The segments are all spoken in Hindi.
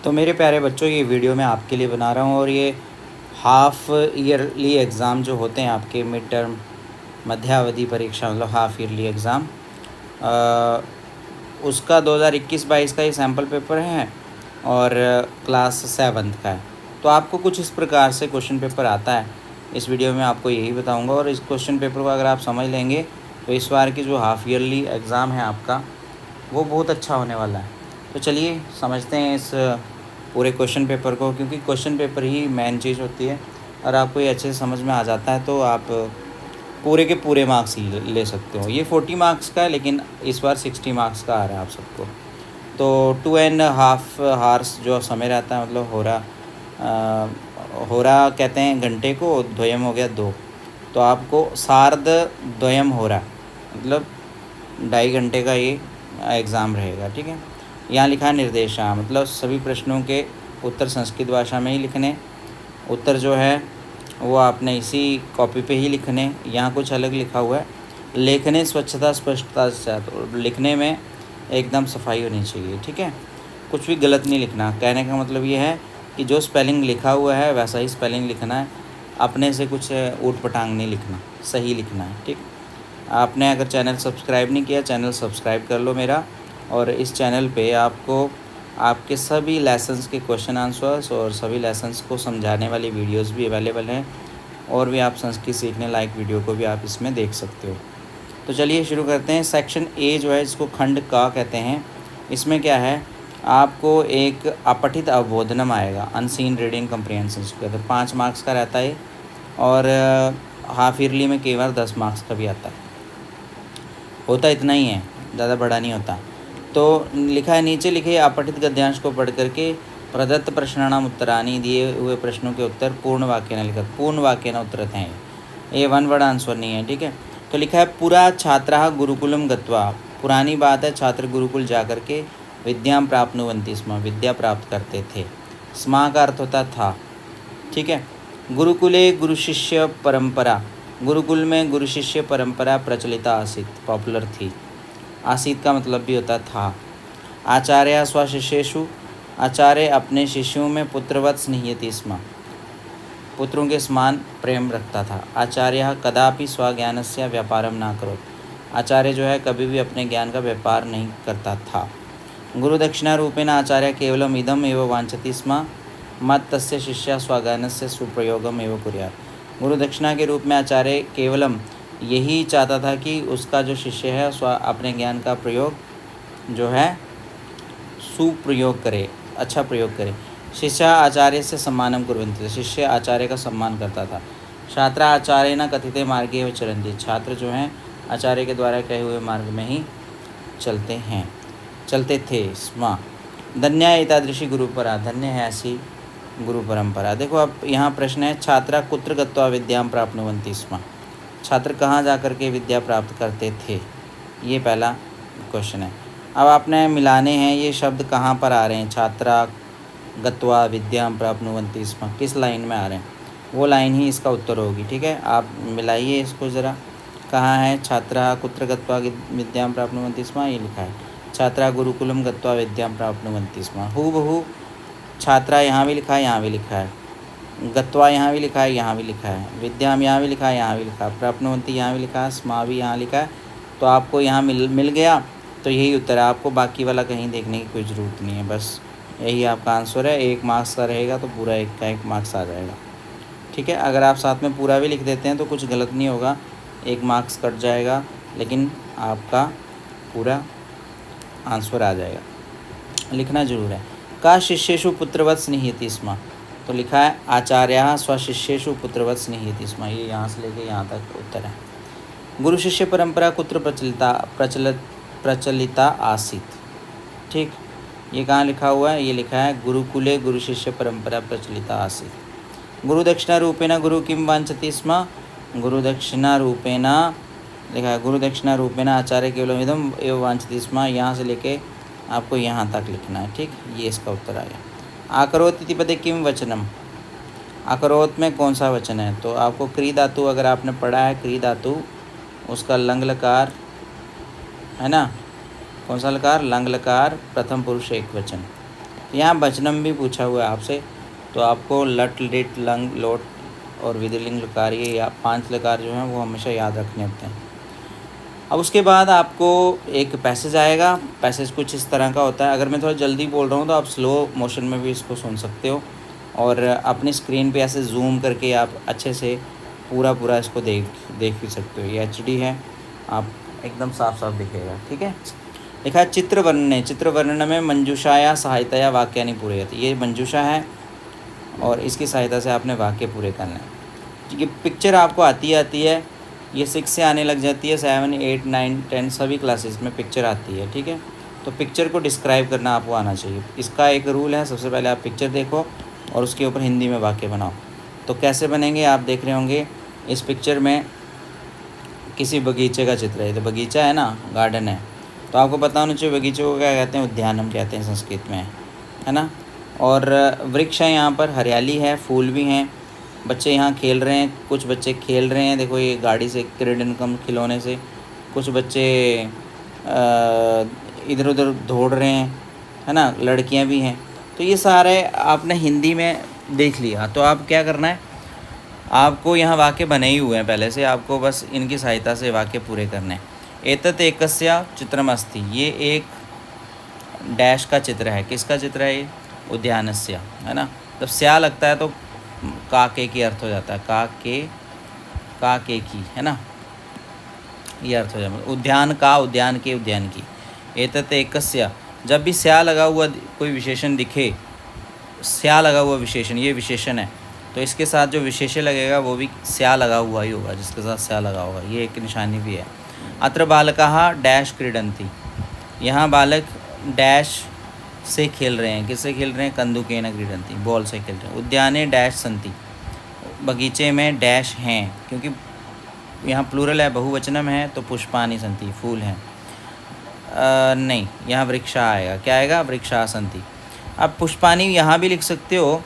तो मेरे प्यारे बच्चों, ये वीडियो मैं आपके लिए बना रहा हूँ और ये हाफ़ ईयरली एग्ज़ाम जो होते हैं आपके मिड टर्म मध्यावधि परीक्षा मतलब हाफ़ ईयरली एग्ज़ाम उसका 2021-22 का ये सैम्पल पेपर है और क्लास 7th का है। तो आपको कुछ इस प्रकार से क्वेश्चन पेपर आता है। इस वीडियो में आपको यही बताऊंगा और इस क्वेश्चन पेपर को अगर आप समझ लेंगे तो इस बार की जो हाफ़ ईयरली एग्ज़ाम है आपका वो बहुत अच्छा होने वाला है। तो चलिए समझते हैं इस पूरे क्वेश्चन पेपर को, क्योंकि क्वेश्चन पेपर ही मेन चीज़ होती है। और आपको ये अच्छे से समझ में आ जाता है तो आप पूरे के पूरे मार्क्स ले सकते हो। ये 40 मार्क्स का है, लेकिन इस बार 60 मार्क्स का आ रहा है आप सबको। तो 2.5 हार्स जो समय रहता है, मतलब हो रहा कहते हैं घंटे को, द्वयम हो गया 2, तो आपको सार्ध द्वयम हो रहा मतलब 2.5 घंटे का ये एग्ज़ाम रहेगा। ठीक है, यहाँ लिखा है निर्देशा, मतलब सभी प्रश्नों के उत्तर संस्कृत भाषा में ही लिखने। उत्तर जो है वो आपने इसी कॉपी पे ही लिखने। यहाँ कुछ अलग लिखा हुआ है, लेखने स्वच्छता स्पष्टता से, तो लिखने में एकदम सफाई होनी चाहिए। ठीक है, कुछ भी गलत नहीं लिखना। कहने का मतलब ये है कि जो स्पेलिंग लिखा हुआ है वैसा ही स्पेलिंग लिखना है, अपने से कुछ ऊट पटांग नहीं लिखना, सही लिखना है। ठीक, आपने अगर चैनल सब्सक्राइब नहीं किया, चैनल सब्सक्राइब कर लो मेरा। और इस चैनल पे आपको आपके सभी लेसन्स के क्वेश्चन आंसर्स और सभी लेसन्स को समझाने वाली वीडियोस भी अवेलेबल हैं, और भी आप संस्कृत सीखने लायक वीडियो को भी आप इसमें देख सकते हो। तो चलिए शुरू करते हैं। सेक्शन ए जो है, इसको खंड का कहते हैं। इसमें क्या है, आपको एक अपठित अवबोधनम आएगा, अनसीन रीडिंग कम्प्रिहेंशन कहते हैं। 5 मार्क्स का रहता है और हाफ ईयरली में केवल 10 मार्क्स का भी आता है। होता इतना ही है, ज़्यादा बड़ा नहीं होता। तो लिखा है, नीचे लिखे अपठित गद्यांश को पढ़ करके प्रदत्त प्रश्नानाम उत्तरानी, दिए हुए प्रश्नों के उत्तर पूर्ण वाक्य न लिखत, पूर्ण वाक्य न उत्तरत हैं। ये वन वर्ड आंसर नहीं है। ठीक है, तो लिखा है पुरा छात्राः गुरुकुलम गत्वा, पुरानी बात है, छात्र गुरुकुल जा कर के विद्याम प्राप्नुवन्ति स्म, विद्या प्राप्त करते थे। स्मा का अर्थ होता था। ठीक है, गुरुकुले गुरु शिष्य परंपरा, गुरुकुल में गुरु शिष्य परंपरा प्रचलिता आसीत, पॉपुलर थी। आसीत का मतलब भी होता था। आचार्य स्वशिष्येषु, आचार्य अपने शिष्यों में पुत्रवत स्निह्यति स्म, पुत्रों के समान प्रेम रखता था। आचार्य कदापि स्वज्ञानस्य व्यापारम न करोत्, आचार्य जो है कभी भी अपने ज्ञान का व्यापार नहीं करता था। गुरुदक्षिणा रूपेण आचार्य केवलम इदम एव वांछति स्म, मत तस्य शिष्य स्वज्ञानस्य सुप्रयोगम एव कुर्यात्। गुरुदक्षिणा के रूप में आचार्य केवलम यही चाहता था कि उसका जो शिष्य है अपने ज्ञान का प्रयोग जो है सुप्रयोग करे, अच्छा प्रयोग करे। शिष्य आचार्य से सम्मानम कुर्वन्ति, शिष्य आचार्य का सम्मान करता था। छात्र आचार्य न कथिते मार्गे व चलन्ति, छात्र जो हैं आचार्य के द्वारा कहे हुए मार्ग में ही चलते थे। स्म धन्य एतादृशी गुरुपरा, धन्य है ऐसी गुरु परंपरा। देखो अब यहाँ प्रश्न है, छात्रा कुत्र गत्वा विद्यां प्राप्नुवन्ति स्म, छात्र कहाँ जा कर के विद्या प्राप्त करते थे, ये पहला क्वेश्चन है। अब आपने मिलाने हैं, ये शब्द कहाँ पर आ रहे हैं, छात्रा गत्वा विद्यां प्राप्नुवन्ति स्म, किस लाइन में आ रहे हैं, वो लाइन ही इसका उत्तर होगी। ठीक है, आप मिलाइए इसको ज़रा। कहाँ है, छात्रा कुत्र गत्वा विद्यां प्राप्नुवन्ति स्म, ये लिखा है। छात्रा गुरुकुलम गत्वा विद्यां प्राप्नुवन्ति स्म, हूबहू छात्रा यहाँ भी लिखा है, यहाँ भी लिखा है। गत्वा यहाँ भी लिखा है, यहाँ भी लिखा है। विद्याम यहाँ भी लिखा है, यहाँ भी लिखा है। प्राप्नुवन्ति यहाँ भी लिखा है, स्मा भी यहाँ लिखा है। तो आपको यहाँ मिल गया, तो यही उत्तर है। आपको बाकी वाला कहीं देखने की कोई ज़रूरत नहीं है, बस यही आपका आंसर है। 1 मार्क्स का रहेगा तो पूरा 1 का 1 मार्क्स आ जाएगा। ठीक है, अगर आप साथ में पूरा भी लिख देते हैं तो कुछ गलत नहीं होगा, 1 मार्क्स कट जाएगा, लेकिन आपका पूरा आंसर आ जाएगा। लिखना जरूर है। का शिष्येषु पुत्रवत स्निह्यति स्म, तो लिखा है आचार्य स्वशिष्येषु पुत्रवत स्निह्यति स्म, ये यहाँ से लेके यहाँ तक उत्तर है। गुरु शिष्य परंपरा कुत्र प्रचलिता आसीत। ठीक, ये कहाँ लिखा हुआ है, ये लिखा है गुरुकुले गुरु शिष्य परंपरा प्रचलिता आसीत। गुरुदक्षिणा रूपेण गुरु किम वांछति स्म, गुरुदक्षिणा रूपेण लिखा है, गुरुदक्षिणा रूपेण आचार्य केवलम इदम एव वांछति स्म, यहाँ से लेके आपको यहाँ तक लिखना है। ठीक, ये इसका उत्तर आ गया। आकरोत इति पदे किम वचनम, आकरोत में कौन सा वचन है, तो आपको क्री धातु अगर आपने पढ़ा है, क्री धातु उसका लंग लकार है ना, कौन सा लकार, लंग लकार, प्रथम पुरुष एक वचन। तो यहाँ वचनम भी पूछा हुआ है आपसे, तो आपको लट लिट लंग लोट और विधिलिंग लकार, ये या 5 लकार जो हैं वो हमेशा याद रखने होते हैं। अब उसके बाद आपको एक पैसेज आएगा। पैसेज कुछ इस तरह का होता है। अगर मैं थोड़ा जल्दी बोल रहा हूँ तो आप स्लो मोशन में भी इसको सुन सकते हो, और अपनी स्क्रीन पे ऐसे जूम करके आप अच्छे से पूरा इसको देख भी सकते हो। ये HD है, आप एकदम साफ दिखेगा, ठीक है। लिखा है चित्रवर्णने, चित्रवर्णन में मंजूषाया सहायतया वाक्यानि पूरयति। ये मंजूषा है और इसकी सहायता से आपने वाक्य पूरे करना है। ये पिक्चर आपको आती है, ये 6 से आने लग जाती है, 7, 8, 9, 10 सभी क्लासेस में पिक्चर आती है, ठीक है। तो पिक्चर को डिस्क्राइब करना आपको आना चाहिए। इसका एक रूल है, सबसे पहले आप पिक्चर देखो और उसके ऊपर हिंदी में वाक्य बनाओ। तो कैसे बनेंगे आप देख रहे होंगे। इस पिक्चर में किसी बगीचे का चित्र है, तो बगीचा है ना, गार्डन है, तो आपको पता होना चाहिए बगीचे को क्या कहते हैं, उद्यानम कहते हैं संस्कृत में, है ना। और वृक्ष है, यहाँ पर हरियाली है, फूल भी हैं, बच्चे यहाँ खेल रहे हैं, कुछ बच्चे खेल रहे हैं, देखो ये गाड़ी से, क्रीडनकम खिलौने से, कुछ बच्चे इधर उधर दौड़ रहे हैं, है ना, लड़कियाँ भी हैं। तो ये सारे आपने हिंदी में देख लिया। तो आप क्या करना है, आपको यहाँ वाक्य बने ही हुए हैं पहले से, आपको बस इनकी सहायता से वाक्य पूरे करने हैं। एतत् एकस्य चित्रमस्ति, ये एक डैश का चित्र है। किसका चित्र है ये, उद्यानस्य, है ना। जब स्या लगता है तो काके की अर्थ हो जाता है, काके की, है ना, ये अर्थ हो जाता है। उद्यान का, उद्यान के, उद्यान की। एतत् एकस्य, जब भी स्या लगा हुआ कोई विशेषण दिखे, स्या लगा हुआ विशेषण, ये विशेषण है, तो इसके साथ जो विशेषण लगेगा वो भी स्या लगा हुआ ही होगा, जिसके साथ स्या लगा होगा। ये एक निशानी भी है। अत्र बालकाः डैश क्रीडन्ति, यहाँ बालक डैश से खेल रहे हैं। किससे खेल रहे हैं, कंदुकेन क्रीडन्ति, बॉल से खेल रहे हैं। उद्याने डैश सन्ति, बगीचे में डैश हैं, क्योंकि यहाँ प्लूरल है, बहुवचनम है, तो पुष्पानि सन्ति, फूल हैं। नहीं, यहाँ वृक्षा आएगा, क्या आएगा, वृक्षा सन्ति। अब पुष्पानि यहाँ भी लिख सकते हो,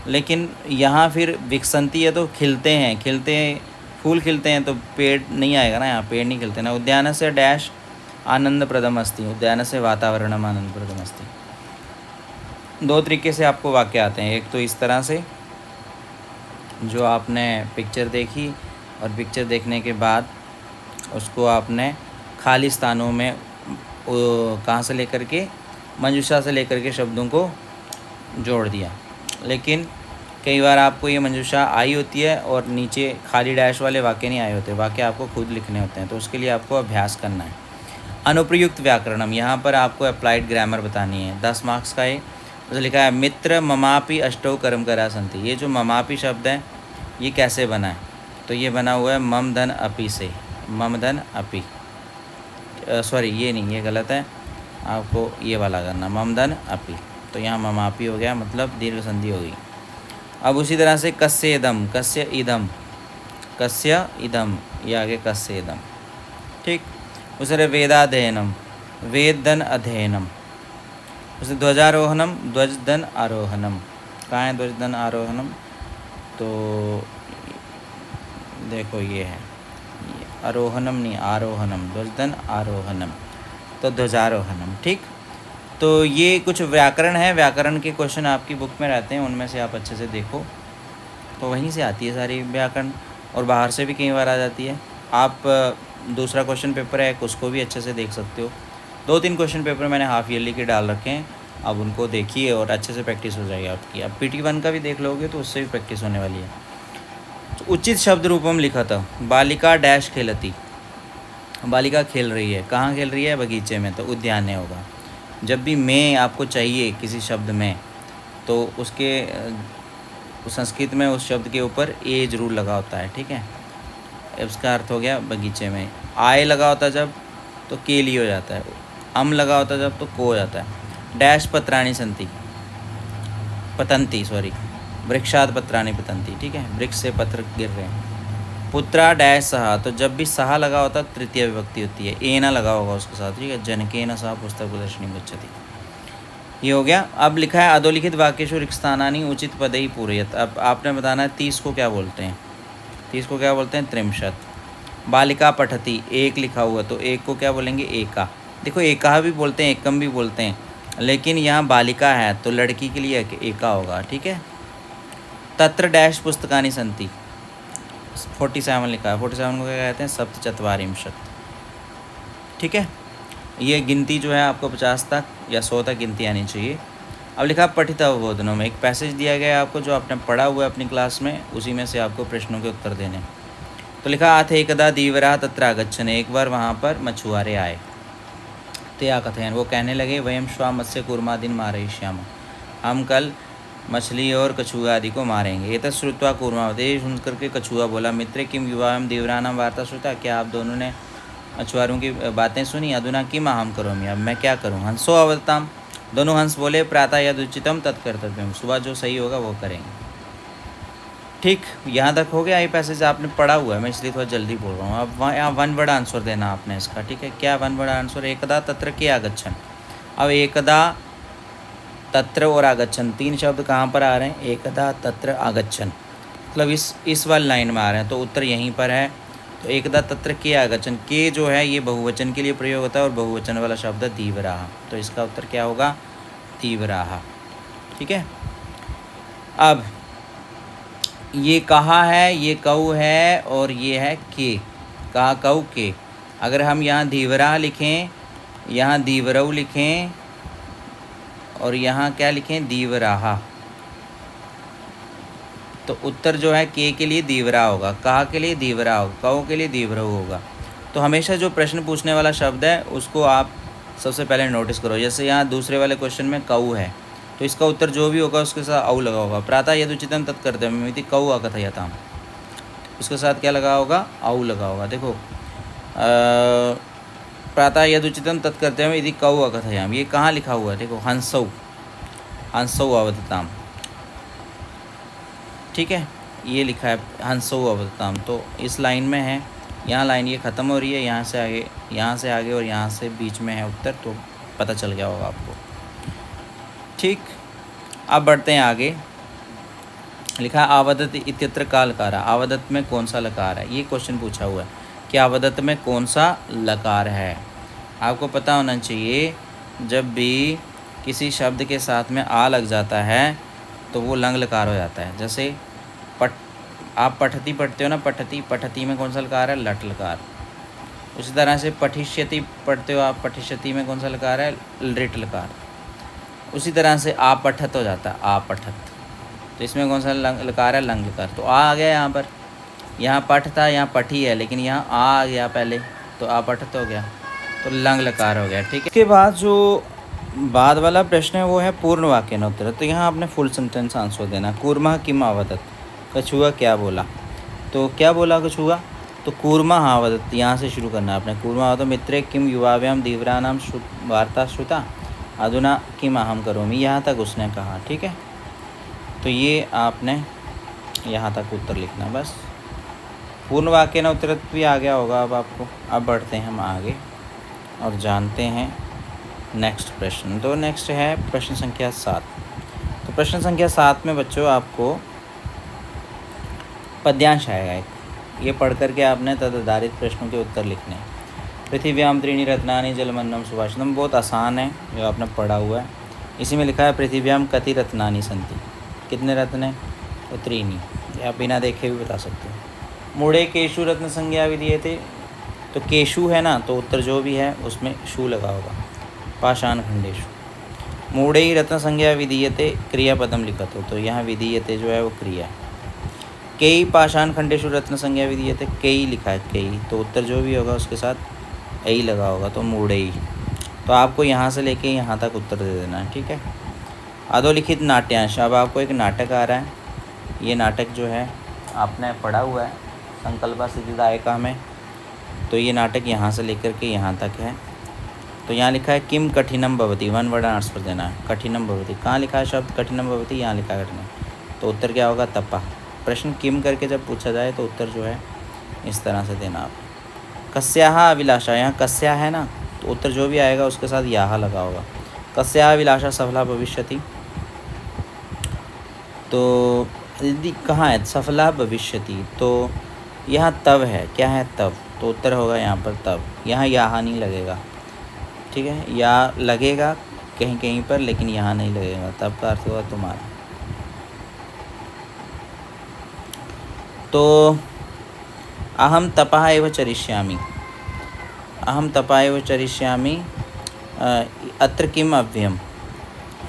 लेकिन यहाँ फिर विकसंती है तो खिलते हैं, फूल खिलते हैं, तो पेड़ नहीं आएगा ना, यहाँ पेड़ नहीं खिलते ना। उद्यान से डैश आनंदप्रदम अस्ति, उद्यान से वातावरणम आनंदप्रदम अस्ति। 2 तरीके से आपको वाक्य आते हैं। एक तो इस तरह से, जो आपने पिक्चर देखी और पिक्चर देखने के बाद उसको आपने खाली स्थानों में कहाँ से लेकर के, मंजूषा से लेकर के शब्दों को जोड़ दिया। लेकिन कई बार आपको ये मंजूषा आई होती है और नीचे खाली डैश वाले वाक्य नहीं आए होते, वाक्य आपको खुद लिखने होते हैं, तो उसके लिए आपको अभ्यास करना है। अनुप्रयुक्त व्याकरणम, यहाँ पर आपको अप्लाइड ग्रामर बतानी है। 10 मार्क्स का ये तो लिखा है। मित्र ममापि अष्टौ कर्मकरा सन्ति, ये जो ममापि शब्द है ये कैसे बना है, तो ये बना हुआ है मम धन अपि से, मम धन अपि, सॉरी ये नहीं, ये गलत है, आपको ये वाला करना, मम धन अपि। तो यहाँ ममापि हो गया, मतलब दीर्घ संधि हो गई। अब उसी तरह से कस्य इदम, कस्य इदम, कस्य इदम, ये आगे कस्य इदम, ठीक। उस वेदाध्ययनम, वेदन अध्ययनम। उसे ध्वजारोहणम, ध्वजदन आरोहणम। कहाँ है ध्वजदन आरोहणम, तो देखो ये है, आरोहणम नहीं, आरोहणम, ध्वजदन आरोहणम, तो ध्वजारोहणम, ठीक। तो ये कुछ व्याकरण है, व्याकरण के क्वेश्चन आपकी बुक में रहते हैं, उनमें से आप अच्छे से देखो, तो वहीं से आती है सारी व्याकरण, और बाहर से भी कई बार आ जाती है। आप दूसरा क्वेश्चन पेपर है उसको भी अच्छे से देख सकते हो। 2-3 क्वेश्चन पेपर मैंने हाफ ईयरली के डाल रखे हैं, अब उनको देखिए और अच्छे से प्रैक्टिस हो जाएगी आपकी। अब PT1 का भी देख लोगे तो उससे भी प्रैक्टिस होने वाली है। तो उचित शब्द रूपम लिखा था, बालिका डैश खेलती, बालिका खेल रही है, कहाँ खेल रही है, बगीचे में, तो उद्यान होगा। जब भी मैं आपको चाहिए किसी शब्द में, तो उसके संस्कृत में उस शब्द के ऊपर ए जरूर लगा होता है, ठीक है। इसका अर्थ हो गया बगीचे में। आय लगा होता है जब, तो केली हो जाता है। अम लगा होता है जब, तो को हो जाता है। डैश पत्राणी संति, पतंती, सॉरी, वृक्षाद पत्राणी पतंती, ठीक है, वृक्ष से पत्र गिर रहे हैं। पुत्रा डैश सहा, तो जब भी सहा लगा होता है तृतीय विभक्ति होती है, ए ना लगा होगा उसके साथ, ठीक है। जनकेन सह पुस्तक प्रदर्शनी गच्छति, ये हो गया। अब लिखा है अधोलिखित वाक्येषु रिक्तस्थानानि उचित पदैः पूरयेत्। अब आपने बताना है 30 को क्या बोलते हैं, 30 को क्या बोलते हैं, त्रिंशत्। बालिका पठति, एक लिखा हुआ, तो एक को क्या बोलेंगे, एका। देखो एका भी बोलते हैं, एकम भी बोलते हैं, लेकिन यहाँ बालिका है तो लड़की के लिए एका होगा, ठीक है। तत्र डैश पुस्तकानि सन्ति, 47 लिखा है। 47 को क्या कहते हैं? सप्तचत्वारिंशत्, ठीक है। ये गिनती जो है आपको 50 तक या 100 तक गिनती आनी चाहिए। अब लिखा पठित अवबोधनों में, एक पैसेज दिया गया है आपको जो आपने पढ़ा हुआ है अपनी क्लास में, उसी में से आपको प्रश्नों के उत्तर देने। तो लिखा अथ एकदा धीवरा तत्र आगच्छन्, एक बार वहाँ पर मछुआरे आए। ते आकथयन्, वो कहने लगे वयं श्वः मत्स्य कूर्मादीन् मारयिष्यामः, हम कल मछली और कछुआ आदि को मारेंगे। ये तो श्रुत्वा कूर्मावते, सुन करके कछुआ बोला मित्रे किम युवाम धीवराणां वार्ता श्रुता, क्या आप दोनों ने मछुआरों की बातें सुनी? अधुना किम अहम करोमि, अब मैं क्या करूँ? हंसो अवदताम, दोनों हंस बोले प्रातः यदुचितम तत्कर्तव्यम, सुबह जो सही होगा वो करेंगे। ठीक, यहाँ तक हो गया। ये पैसेज आपने पढ़ा हुआ है, मैं इसलिए थोड़ा जल्दी बोल रहा हूँ। अब यहाँ वन वर्ड आंसर देना आपने इसका, ठीक है। क्या वन वर्ड आंसर? एकदा तत्र के आगच्छन्। अब एकदा तत्र और आगच्छन्, तीन शब्द कहाँ पर आ रहे हैं? एकदा तत्र आगच्छन्, मतलब इस वाली लाइन में आ रहे हैं, तो उत्तर यहीं पर है। तो एकदा तत्र के आगच्छन्, के जो है ये बहुवचन के लिए प्रयोग होता है और बहुवचन वाला शब्द धीवराः, तो इसका उत्तर क्या होगा? धीवराः, ठीक है। अब ये कहा है, ये कऊ है और ये है के, कहा कऊ के। अगर हम यहाँ धीवराः लिखें, यहाँ धीवरऊ लिखें और यहाँ क्या लिखें? धीवराः, तो उत्तर जो है के लिए धीवरा होगा, कहा के लिए धीवरा होगा, कऊ के लिए धीवरऊ होगा। तो हमेशा जो प्रश्न पूछने वाला शब्द है उसको आप सबसे पहले नोटिस करो। जैसे यहाँ दूसरे वाले क्वेश्चन में कऊ है, तो इसका उत्तर जो भी होगा उसके साथ औ लगा होगा। प्रातः यदुचितं तत्कर्तव्यमिति कऊ अकथयताम्, उसके साथ क्या लगा होगा? औ लगा होगा। देखो प्रातः यदुचितं तत्कर्तव्यमिति कऊ अकथयामि, ये कहाँ लिखा हुआ है? देखो हंसौ, हंसौ अवदताम्, ठीक है, ये लिखा है हंसौ अवदताम्, तो इस लाइन में है। यहाँ लाइन ये ख़त्म हो रही है, यहाँ से आगे, यहाँ से आगे और यहाँ से बीच में है उत्तर, तो पता चल गया होगा आपको, ठीक। अब बढ़ते हैं आगे। लिखा आवदत इत्यत्र का लकार, आवदत में कौन सा लकार है? ये क्वेश्चन पूछा हुआ है कि आवदत में कौन सा लकार है। आपको पता होना चाहिए जब भी किसी शब्द के साथ में आ लग जाता है तो वो लंग लकार हो जाता है। जैसे आप पठती पढ़ते हो ना, पठती, पठती में कौन सा लकार है? लट लकार। उसी तरह से पठिष्यति पढ़ते हो आप, पठिष्यति में कौन सा लकार है? लिट लकार। उसी तरह से आपठत हो जाता है, आपठत, तो इसमें कौन सा लकार है? लंग लकार। तो आ गया यहाँ पर, यहाँ पठ था, यहाँ पठी है, लेकिन यहाँ आ गया पहले, तो आपठत हो गया, तो लंग लकार हो गया, ठीक है। इसके बाद जो बाद वाला प्रश्न है वो है पूर्ण वाक्य न उत्तर। तो यहाँ आपने फुल सेंटेंस आंसर देना। कूर्मा किम आवदत, कछुआ क्या बोला? तो क्या बोला कछुआ? तो कूर्मा आवदत, यहाँ से शुरू करना आपने। कूर्मा आवदत मित्रे किम युवाभ्याम धीवराणां वार्ता श्रुता अधुना किम अहम करोमि, यहाँ तक उसने कहा, ठीक है। तो ये आपने यहाँ तक उत्तर लिखना बस। पूर्ण वाक्य न उत्तर भी आ गया होगा अब आपको। अब बढ़ते हैं हम आगे और जानते हैं नेक्स्ट प्रश्न। तो नेक्स्ट है प्रश्न संख्या 7। तो प्रश्न संख्या 7 में बच्चों आपको पद्यांश आएगा एक, ये पढ़ करके आपने तदाधारित प्रश्नों के उत्तर लिखने हैं। पृथिव्याम त्रीणि रत्नानि जलमन्नम सुभाषितम, बहुत आसान है जो आपने पढ़ा हुआ है। इसी में लिखा है पृथिव्याम कति रत्नानि सन्ति, कितने रत्न हैं? तो त्रीणि, ये आप बिना देखे भी बता सकते हो। मूढ़े केशु रत्न संज्ञा विधीयते, तो केशु है ना, तो उत्तर जो भी है उसमें शु लगा होगा। पाषाण खंडेशु। मूढ़े ही रत्न संज्ञा विधीयते क्रियापदम लिखत हो, तो यहाँ विधीयते जो है वो क्रिया है। कई पाषाण खंडेशु रत्न संज्ञा विधीयते, कई लिखा है, कई, तो उत्तर जो भी होगा उसके साथ ऐ लगा होगा, तो मूढ़े ही। तो आपको यहाँ से लेके यहाँ तक उत्तर दे देना है, ठीक है। अधोलिखित नाट्यांश, अब आपको एक नाटक आ रहा है। ये नाटक जो है आपने पढ़ा हुआ है संकल्पा सिद्धिदायका में, तो ये नाटक यहाँ से लेकर के यहाँ तक है। तो यहाँ लिखा है किम कठिनम भवति, वन वर्ड आंसर देना है। कठिनम भवति, कहाँ लिखा है शब्द कठिनम भवति? यहाँ लिखा है कठिनम, तो उत्तर क्या होगा? तपः। प्रश्न किम करके जब पूछा जाए तो उत्तर जो है इस तरह से देना आप। कस्याः अभिलाषा, यहाँ कस्या है ना, तो उत्तर जो भी आएगा उसके साथ याह लगा होगा। कस्याः अभिलाषा सफला भविष्यति, तो यदि कहाँ है? सफला भविष्यति, तो यहाँ तब है, क्या है? तब, तो उत्तर होगा यहाँ पर तब। यहाँ याह नहीं लगेगा, ठीक है। या लगेगा कहीं कहीं पर, लेकिन यहाँ नहीं लगेगा। तप का अर्थ हुआ तुम्हारा। तो अहम तपः एव चरिष्यामि, अहम तपः एव चरिष्यामि। अत्र किम अव्ययम,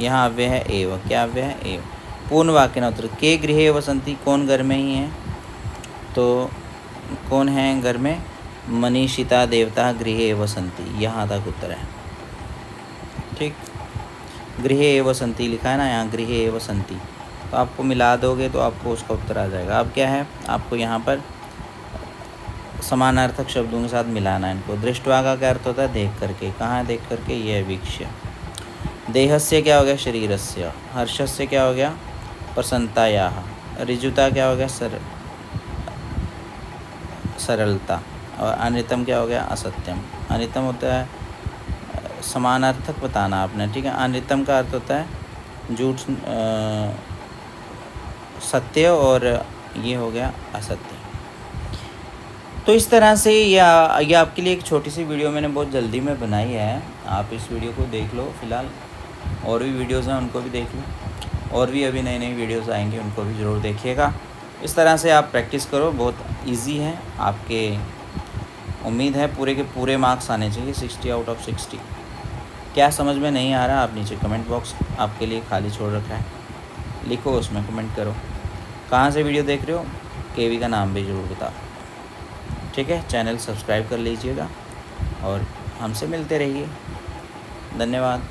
यहाँ अव्यय है एव। क्या अव्यय है? एव। पूर्ण वाक्य न उत्तर। के गृहे वसंती, कौन घर में ही है? तो कौन है घर में? मनीषिता देवता गृहे वसंती, यहाँ तक उत्तर है। ठीक, गृहे वसंती लिखा है ना यहाँ, गृहे वसंती, तो आपको मिला दोगे तो आपको उसका उत्तर आ जाएगा। अब क्या है, आपको यहाँ पर समानार्थक शब्दों के साथ मिलाना है इनको। दृष्टवा का क्या अर्थ होता है? देख करके। कहाँ है देख करके? ये है वीक्ष्य। देहस्य क्या हो गया? शरीरस्य। हर्षस्य क्या हो गया? प्रसन्नतायाः। ऋजुता क्या हो गया? सरलता। और अनितम क्या हो गया? असत्यम। अनितम होता है समानार्थक बताना आपने, ठीक है। अनितम का अर्थ होता है झूठ, सत्य, और ये हो गया असत्य। तो इस तरह से ये आपके लिए एक छोटी सी वीडियो मैंने बहुत जल्दी में बनाई है। आप इस वीडियो को देख लो फ़िलहाल, और भी वीडियोज़ हैं उनको भी देख लो, और भी अभी नई नई वीडियोज़ आएंगी उनको भी ज़रूर देखिएगा। इस तरह से आप प्रैक्टिस करो, बहुत इजी है आपके। उम्मीद है पूरे के पूरे मार्क्स आने चाहिए, 60 आउट ऑफ 60। क्या समझ में नहीं आ रहा, आप नीचे कमेंट बॉक्स आपके लिए खाली छोड़ रखा है, लिखो, उसमें कमेंट करो। कहाँ से वीडियो देख रहे हो, केवी का नाम भी ज़रूर बताओ, ठीक है। चैनल सब्सक्राइब कर लीजिएगा और हमसे मिलते रहिए। धन्यवाद।